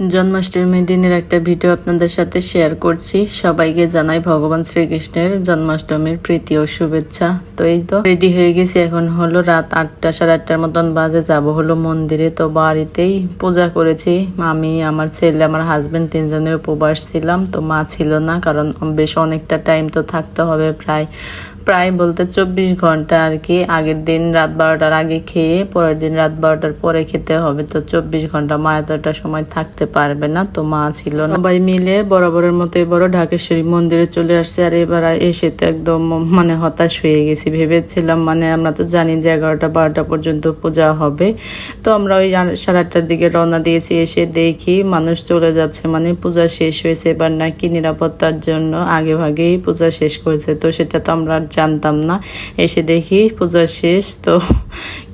জন্মাষ্টমীর দিনের একটা ভিডিও আপনাদের সাথে শেয়ার করছি। সবাইকে জানাই ভগবান শ্রীকৃষ্ণের জন্মাষ্টমীর প্রীতি ও শুভেচ্ছা। তো এই তো রেডি হয়ে গেছি, এখন হলো রাত 8টা, সাড়ে 8টার মতন বাজে, যাব হলো মন্দিরে। তো বাড়িতেই পূজা করেছি, আমি, আমার ছেলে, আমার হাজবেন্ড, তিনজনে উপবাস ছিলাম। তো মা ছিল না, কারণ বেশ অনেকটা টাইম তো থাকতে হবে, প্রায় বলতে 24 ঘন্টা আর কি। আগের দিন রাত 12টার আগে খেয়ে পরের দিন রাত 12টার পরে খেতে হবে। তো 24 ঘন্টা মা এতটা সময় থাকতে পারবে না, তো মা ছিল না। সবাই মিলে বরাবরের মতো এবারও ঢাকেশ্বরী মন্দিরে চলে আসছে। আর এবার এসে তো একদম হতাশ হয়ে গেছি। ভেবেছিলাম আমরা তো জানি যে 11টা 12টা পর্যন্ত পূজা হবে। তো আমরা ওই 8:30টার দিকে রওনা দিয়েছি। এসে দেখি মানুষ চলে যাচ্ছে, পূজা শেষ হয়েছে। এবার নাকি নিরাপত্তার জন্য আগে ভাগেই পূজা শেষ করেছে। তো সেটা তো আমরা জানতাম না। এসে দেখি পূজা শেষ। তো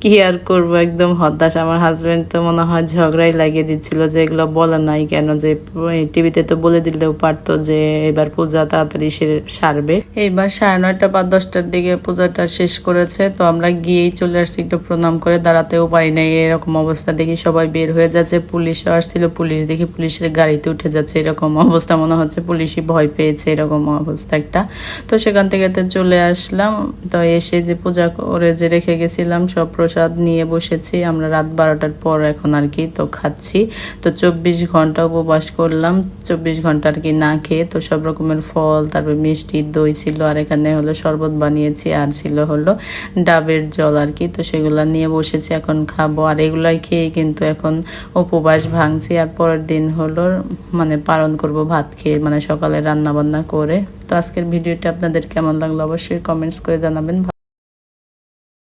কি আর করবো, একদম হতাশ। আমার হাজবেন্ড তো মনে হয় ঝগড়াই লাগিয়ে দিচ্ছিল যে এগুলো বলে নাই কেন, যে টিভিতে তো বলে দিলেও পারতো যে এবার পূজা তাড়াতাড়ি সারবে। এইবার 9:30 বা 10টার দিকে পূজাটা শেষ করেছে। তো আমরা গিয়েই চলে আসছি, একটু প্রণাম করে দাঁড়াতেও পারি নাই। এরকম অবস্থা দেখি সবাই বের হয়ে যাচ্ছে। পুলিশও আসছিল, পুলিশ দেখি পুলিশের গাড়িতে উঠে যাচ্ছে। এরকম অবস্থা, মনে হচ্ছে পুলিশই ভয় পেয়েছে, এরকম অবস্থা একটা। তো সেখান থেকে তো চলে আসলাম। তো এসে যে পূজা করে যে রেখে গেছিলাম সব প্রসাদ নিয়ে বসেছি আমরা রাত 12টার পর এখন আর কি। তো খাচ্ছি। তো 24 ঘন্টা উপবাস করলাম, 24 ঘন্টা আর কি না খেয়ে। তো সব রকমের ফল, তারপর মিষ্টি, দই ছিল, আর এখানে হলো শরবত বানিয়েছি, আর ছিল হলো ডাবের জল আর কি। তো সেগুলা নিয়ে বসেছি, এখন খাবো। আর এগুলাই খেয়ে কিন্তু এখন উপবাস ভাঙছি। আর পরের দিন হলো পালন করব ভাত খেয়ে, সকালে রান্না বান্না করে। তো আজকের ভিডিওটা আপনাদের কেমন লাগলো অবশ্যই কমেন্টস করে জানাবেন।